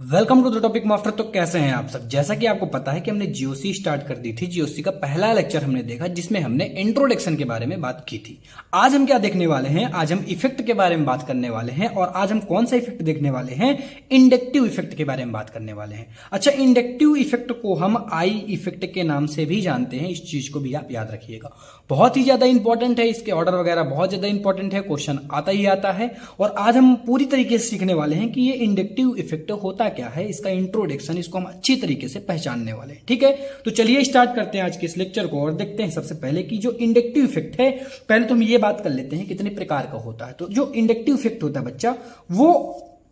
Welcome to the topic master. तो कैसे हैं आप सब। जैसा कि आपको पता है कि हमने जीओसी स्टार्ट कर दी थी। जीओसी का पहला लेक्चर हमने देखा जिसमें हमने इंट्रोडक्शन के बारे में बात की थी। आज हम क्या देखने वाले हैं, आज हम इफेक्ट के बारे में बात करने वाले हैं। और आज हम कौन सा इफेक्ट देखने वाले हैं, इंडक्टिव इफेक्ट के बारे में बात करने वाले हैं। अच्छा, इंडक्टिव इफेक्ट को हम आई इफेक्ट के नाम से भी जानते हैं। इस चीज को भी आप याद रखिएगा, बहुत ही ज्यादा इंपॉर्टेंट है। इसके ऑर्डर वगैरह बहुत ज्यादा इंपॉर्टेंट है, क्वेश्चन आता ही आता है। और आज हम पूरी तरीके से सीखने वाले हैं कि ये इंडक्टिव इफेक्ट होता क्या है, इसका इंट्रोडक्शन, इसको हम अच्छी तरीके से पहचानने वाले हैं। ठीक है, तो चलिए स्टार्ट करते हैं आज के इस लेक्चर को और देखते हैं सबसे पहले कि जो इंडक्टिव इफेक्ट है, पहले तो हम ये बात कर लेते हैं कितने प्रकार का होता है। तो जो इंडक्टिव इफेक्ट होता है बच्चा, वो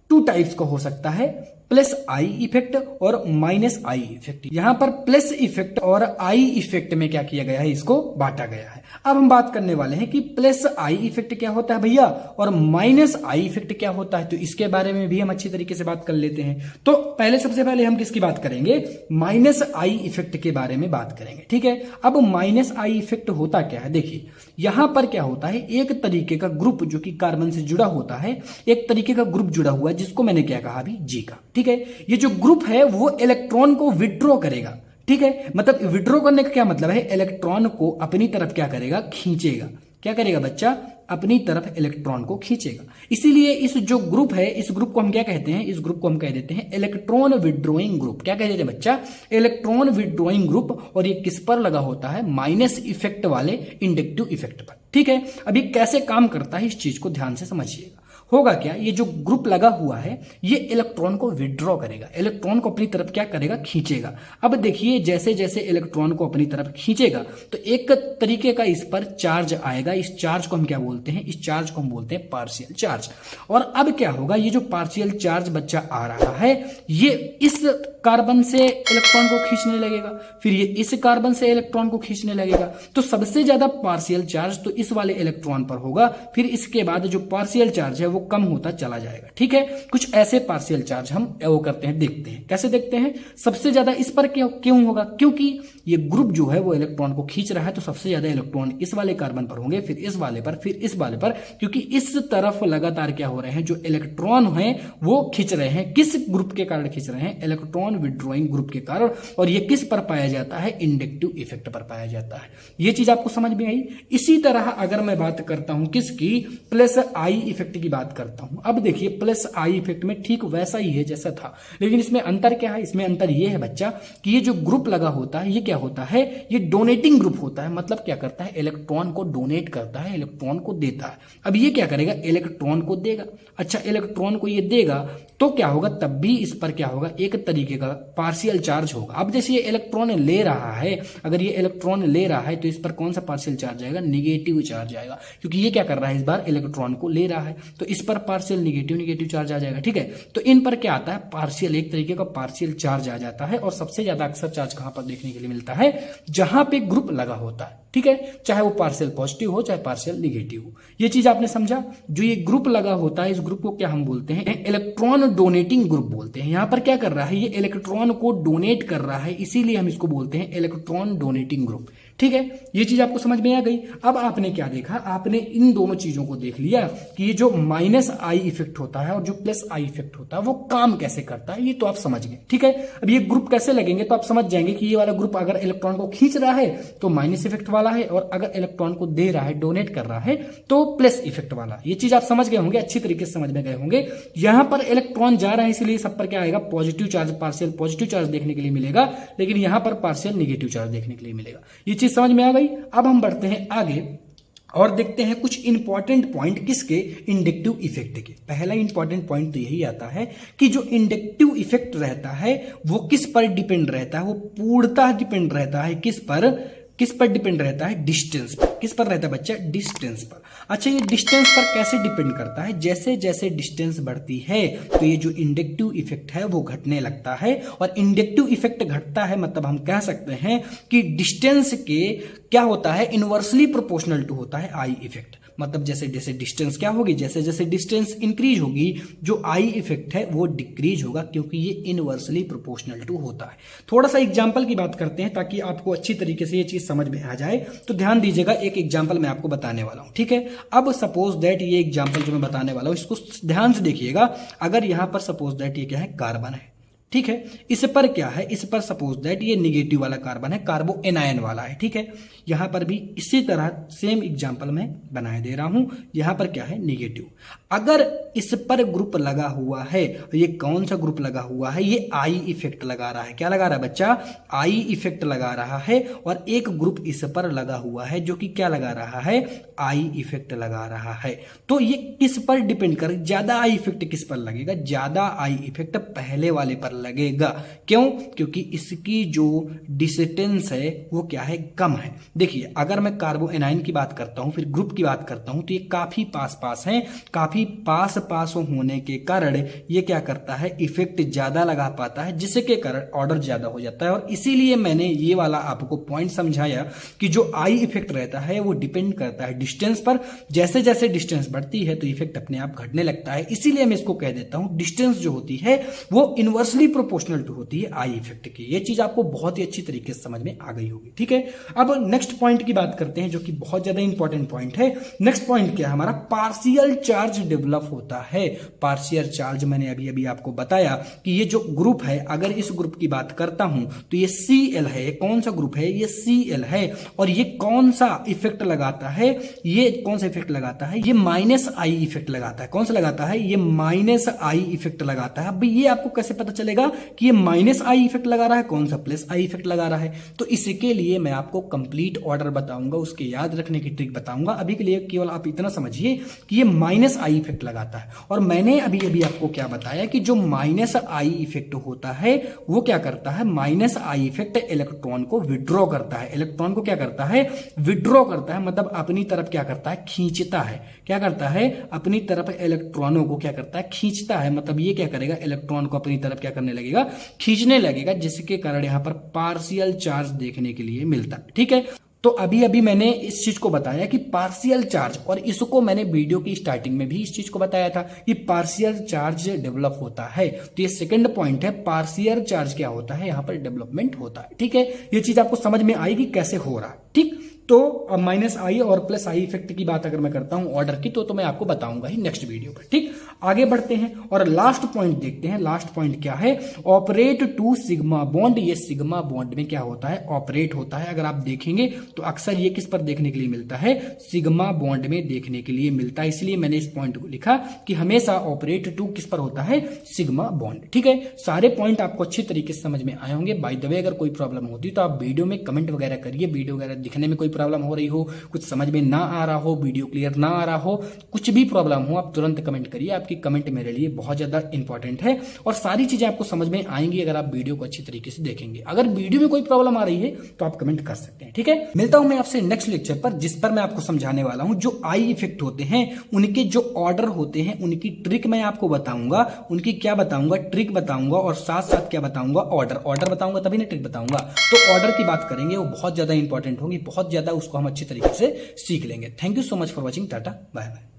टू टाइप्स का हो सकता है, प्लस आई इफेक्ट और माइनस आई इफेक्ट। यहां पर प्लस इफेक्ट और आई इफेक्ट में क्या किया गया है, इसको बांटा गया है। अब हम बात करने वाले हैं कि प्लस आई इफेक्ट क्या होता है भैया और माइनस आई इफेक्ट क्या होता है। तो इसके बारे में भी हम अच्छी तरीके से बात कर लेते हैं। तो पहले सबसे पहले हम किसकी बात करेंगे, माइनस आई इफेक्ट के बारे में बात करेंगे। ठीक है, अब माइनस आई इफेक्ट होता क्या है, देखिए यहां पर क्या होता है, एक तरीके का ग्रुप जो कि कार्बन से जुड़ा होता है, एक तरीके का ग्रुप जुड़ा हुआ है जिसको मैंने क्या कहा अभी, जी का। ठीक है, ये जो ग्रुप है वो इलेक्ट्रॉन को विड्रॉ करेगा। ठीक है, मतलब विड्रॉ करने का क्या मतलब है, इलेक्ट्रॉन को अपनी तरफ क्या करेगा, खींचेगा। क्या करेगा बच्चा, अपनी तरफ इलेक्ट्रॉन को खींचेगा। इसीलिए इस जो ग्रुप है, इस ग्रुप को हम क्या कहते हैं, इस ग्रुप को हम कह देते हैं इलेक्ट्रॉन विड्रॉइंग ग्रुप। क्या कह देते हैं बच्चा, इलेक्ट्रॉन विड्रॉइंग ग्रुप। और ये किस पर लगा होता है, माइनस इफेक्ट वाले इंडक्टिव इफेक्ट पर। ठीक है, अब ये कैसे काम करता है इस चीज को ध्यान से समझिएगा। होगा क्या, ये जो ग्रुप लगा हुआ है ये इलेक्ट्रॉन को विड्रॉ करेगा, इलेक्ट्रॉन को अपनी तरफ क्या करेगा, खींचेगा। अब देखिए जैसे जैसे इलेक्ट्रॉन को अपनी तरफ खींचेगा तो एक तरीके का इस पर चार्ज आएगा। इस चार्ज को हम क्या बोलते हैं, इस चार्ज को हम बोलते हैं पार्शियल चार्ज। और अब क्या होगा, ये जो पार्शियल चार्ज बच्चा आ रहा है ये इस कार्बन से इलेक्ट्रॉन को खींचने लगेगा, फिर ये इस कार्बन से इलेक्ट्रॉन को खींचने लगेगा। तो सबसे ज्यादा पार्शियल चार्ज तो इस वाले इलेक्ट्रॉन पर होगा, फिर इसके बाद जो पार्शियल चार्ज है वो कम होता चला जाएगा। ठीक है, कुछ ऐसे पार्शियल चार्ज हम वो करते हैं, देखते हैं कैसे देखते हैं। सबसे ज्यादा इस पर क्यों होगा, क्योंकि ये ग्रुप जो है वो इलेक्ट्रॉन को खींच रहा है, तो सबसे ज्यादा इलेक्ट्रॉन इस वाले कार्बन पर होंगे, फिर इस वाले पर, फिर इस वाले पर, क्योंकि इस तरफ लगातार क्या हो रहे हैं, जो इलेक्ट्रॉन है वो खींच रहे हैं। किस ग्रुप के कारण खींच रहे हैं, इलेक्ट्रॉन विड्रॉइंग ग्रुप के कारण। और ये किस पर पाया जाता है, इंडक्टिव इफेक्ट पर पाया जाता है। ये चीज आपको समझ में आई। इसी तरह अगर मैं बात करता हूं किसकी, प्लस आई इफेक्ट की बात करता हूं। अब देखिए प्लस आई इफेक्ट में ठीक वैसा ही है जैसा था, लेकिन इसमें अंतर क्या है, इसमें अंतर यह है बच्चा कि ये जो ग्रुप लगा होता है ये क्या होता है, ये डोनेटिंग ग्रुप होता है। मतलब क्या करता है, इलेक्ट्रॉन को डोनेट करता है, इलेक्ट्रॉन को देता है। अब ये क्या करेगा, इलेक्ट्रॉन को देगा। अच्छा, इलेक्ट्रॉन को ये देगा तो क्या होगा, तब भी इस पर क्या होगा, एक तरीके का पार्शियल चार्ज होगा। अब जैसे ये इलेक्ट्रॉन ले रहा है, अगर ये इलेक्ट्रॉन ले रहा है तो इस पर कौन सा पार्शियल चार्ज आएगा, निगेटिव चार्ज आएगा, क्योंकि ये क्या कर रहा है, इस बार इलेक्ट्रॉन को ले रहा है, तो इस पर पार्शियल निगेटिव चार्ज आ जाएगा। ठीक है, तो इन पर क्या आता है, पार्शियल, एक तरीके का पार्शियल चार्ज आ जाता है। और सबसे ज्यादा अक्सर चार्ज कहां पर देखने के लिए मिलता है, जहां पे ग्रुप लगा होता है। ठीक है, चाहे वो पार्शियल पॉजिटिव हो चाहे पार्शियल निगेटिव हो। ये चीज आपने समझा। जो ये ग्रुप लगा होता है, इस ग्रुप को क्या हम बोलते हैं, इलेक्ट्रॉन डोनेटिंग ग्रुप बोलते हैं। यहां पर क्या कर रहा है, ये इलेक्ट्रॉन को डोनेट कर रहा है, इसीलिए हम इसको बोलते हैं इलेक्ट्रॉन डोनेटिंग ग्रुप। ठीक है, ये चीज आपको समझ में आ गई। अब आपने क्या देखा, आपने इन दोनों चीजों को देख लिया कि ये जो माइनस आई इफेक्ट होता है और जो प्लस आई इफेक्ट होता है वो काम कैसे करता है, ये तो आप समझ गए। ठीक है, अब ये ग्रुप कैसे लगेंगे तो आप समझ जाएंगे कि ये वाला ग्रुप अगर इलेक्ट्रॉन को खींच रहा है तो माइनस इफेक्ट वाला है, और अगर इलेक्ट्रॉन को दे रहा है, डोनेट कर रहा है, तो प्लस इफेक्ट वाला। ये चीज आप समझ गए होंगे, अच्छी तरीके से समझ में गए होंगे। यहां पर इलेक्ट्रॉन जा रहा है इसलिए सब पर क्या आएगा, positive charge, partial positive charge देखने के लिए मिलेगा, लेकिन यहां पर पार्शियल निगेटिव चार्ज देखने के लिए मिलेगा। ये चीज समझ में आ गई। अब हम बढ़ते हैं आगे और देखते हैं कुछ इंपॉर्टेंट पॉइंट किसके, इंडक्टिव इफेक्ट के। पहला इंपॉर्टेंट पॉइंट तो यही आता है कि जो इंडक्टिव इफेक्ट रहता है वो किस पर डिपेंड रहता है, वो पूर्णतः डिपेंड रहता है किस पर डिपेंड रहता है, डिस्टेंस पर। किस पर रहता है बच्चा, डिस्टेंस पर। अच्छा, ये डिस्टेंस पर कैसे डिपेंड करता है, जैसे जैसे डिस्टेंस बढ़ती है तो ये जो इंडक्टिव इफेक्ट है वो घटने लगता है। और इंडक्टिव इफेक्ट घटता है मतलब हम कह सकते हैं कि डिस्टेंस के क्या होता है, इनवर्सली प्रोपोर्शनल टू होता है आई इफेक्ट। मतलब जैसे जैसे डिस्टेंस क्या होगी, जैसे जैसे डिस्टेंस इंक्रीज होगी जो आई इफेक्ट है वो डिक्रीज होगा, क्योंकि ये इनवर्सली प्रोपोर्शनल टू होता है। थोड़ा सा एग्जांपल की बात करते हैं ताकि आपको अच्छी तरीके से ये चीज समझ में आ जाए। तो ध्यान दीजिएगा, एक एग्जांपल मैं आपको बताने वाला हूं। ठीक है, अब सपोज दैट ये एग्जांपल जो मैं बताने वाला हूं इसको ध्यान से देखिएगा। अगर यहां पर सपोज दैट ये क्या है, कार्बन है, ठीक है। इस पर क्या है, इस पर सपोज दैट ये निगेटिव वाला कार्बन है, कार्बो एनायन वाला है, ठीक है। यहां पर भी इसी तरह सेम एग्जांपल मैं बनाए दे रहा हूं। यहां पर क्या है, निगेटिव। अगर इस पर ग्रुप लगा हुआ है, ये कौन सा ग्रुप लगा हुआ है, ये आई इफेक्ट लगा रहा है। क्या लगा रहा है बच्चा, आई इफेक्ट लगा रहा है। और एक ग्रुप इस पर लगा हुआ है जो कि क्या लगा रहा है, आई इफेक्ट लगा रहा है। तो ये किस पर डिपेंड कर, ज्यादा आई इफेक्ट किस पर लगेगा, ज्यादा आई इफेक्ट पहले वाले पर लगेगा। क्यों, क्योंकि इसकी जो डिस्टेंस है वो क्या है, कम है। देखिए अगर मैं कार्बो एनाइन की बात करता हूं, फिर ग्रुप की बात करता हूं, तो ये काफी पास पास हैं। काफी पास पास होने के कारण ये क्या करता है, इफेक्ट ज्यादा लगा पाता है, जिसके कारण ऑर्डर ज्यादा हो जाता है। और इसीलिए मैंने ये वाला आपको पॉइंट समझाया कि जो आई इफेक्ट रहता है वो डिपेंड करता है डिस्टेंस पर। जैसे जैसे डिस्टेंस बढ़ती है तो इफेक्ट अपने आप घटने लगता है। इसीलिए मैं इसको कह देता हूं डिस्टेंस जो होती है वो इनवर्सली प्रोपोर्शनल टू होती है आई इफेक्ट की। ये चीज आपको बहुत ही अच्छी तरीके से समझ में आ गई होगी, ठीक है। अब नेक्स्ट पॉइंट की बात करते हैं जो कि बहुत ज्यादा इंपॉर्टेंट पॉइंट है। नेक्स्ट पॉइंट क्या है हमारा, पार्शियल चार्ज डेवलप होता है। पार्शियल चार्ज मैंने अभी अभी आपको बताया कि ये जो ग्रुप है, अगर इस ग्रुप की बात करता हूं तो ये Cl है। कौन सा ग्रुप है, ये Cl है। और ये कौन सा इफेक्ट लगाता है, ये कौन सा इफेक्ट लगाता है, ये माइनस आई इफेक्ट लगाता है। कौन सा लगाता है, ये माइनस आई इफेक्ट लगाता है। अब ये आपको कैसे पता चलेगा कि ये माइनस आई इफेक्ट लगा रहा है, कौन सा प्लस आई इफेक्ट लगा रहा है। तो इसके लिए मैं आपको कंप्लीट ऑर्डर बताऊंगा, उसके याद रखने की ट्रिक बताऊंगा। अभी के लिए केवल आप इतना समझिए कि ये माइनस आई इफेक्ट लगाता है। और मैंने अभी अभी आपको क्या बताया कि जो माइनस आई इफेक्ट होता है वो क्या करता है, माइनस आई इफेक्ट इलेक्ट्रॉन को विड्रॉ करता है। इलेक्ट्रॉन को क्या करता है, विड्रॉ करता है, मतलब अपनी तरफ क्या करता है, खींचता है। क्या करता है, अपनी तरफ इलेक्ट्रॉनों को क्या करता है, खींचता है। मतलब ये क्या करेगा, इलेक्ट्रॉन को अपनी तरफ क्या करने लगेगा, खींचने लगेगा, जिसके कारण यहां पर पार्शियल चार्ज देखने के लिए मिलता है, ठीक है। तो अभी अभी मैंने इस चीज को बताया कि पार्शियल चार्ज, और इसको मैंने वीडियो की स्टार्टिंग में भी इस चीज को बताया था कि पार्शियल चार्ज डेवलप होता है। तो ये सेकंड पॉइंट है, पार्शियल चार्ज क्या होता है, यहां पर डेवलपमेंट होता है, ठीक है। ये चीज आपको समझ में आएगी कैसे हो रहा है, ठीक। तो अब माइनस आई और प्लस आई इफेक्ट की बात अगर मैं करता हूं ऑर्डर की, तो मैं आपको बताऊंगा ही नेक्स्ट वीडियो पर, ठीक। आगे बढ़ते हैं और लास्ट पॉइंट देखते हैं। लास्ट पॉइंट क्या है, ऑपरेट टू सिग्मा बॉन्ड। ये सिग्मा बॉन्ड में क्या होता है, ऑपरेट होता है। अगर आप देखेंगे तो अक्सर ये किस पर देखने के लिए मिलता है, सिग्मा बॉन्ड में देखने के लिए मिलता है। इसलिए मैंने इस पॉइंट को लिखा कि हमेशा ऑपरेट टू किस पर होता है, सिग्मा बॉन्ड, ठीक है। सारे पॉइंट आपको अच्छी तरीके से समझ में आए होंगे। बाय द वे अगर कोई प्रॉब्लम होती तो आप वीडियो में कमेंट वगैरह करिए। वीडियो वगैरह दिखने में कोई प्रॉब्लम हो रही हो, कुछ समझ में ना आ रहा हो, वीडियो क्लियर ना आ रहा हो, कुछ भी प्रॉब्लम हो, आप तुरंत कमेंट करिए। आपकी कमेंट मेरे लिए बहुत ज्यादा इंपॉर्टेंट है और सारी चीजें आपको समझ में आएंगी अगर आप वीडियो को अच्छी तरीके से देखेंगे। अगर वीडियो में कोई प्रॉब्लम आ रही है तो आप कमेंट कर सकते हैं, ठीक है। मिलता हूं मैं आपसे नेक्स्ट लेक्चर पर, जिस पर मैं आपको समझाने वाला हूं जो आई इफेक्ट होते हैं, उनके जो ऑर्डर होते हैं, उनकी ट्रिक मैं आपको बताऊंगा। उनकी क्या बताऊंगा, ट्रिक बताऊंगा, और साथ साथ क्या बताऊंगा, ऑर्डर बताऊंगा, तभी ना ट्रिक बताऊंगा। तो ऑर्डर की बात करेंगे, वो बहुत ज्यादा इंपॉर्टेंट होगी, बहुत ज्यादा उसको हम अच्छी तरीके से सीख लेंगे। Thank you so much for watching, tata bye bye.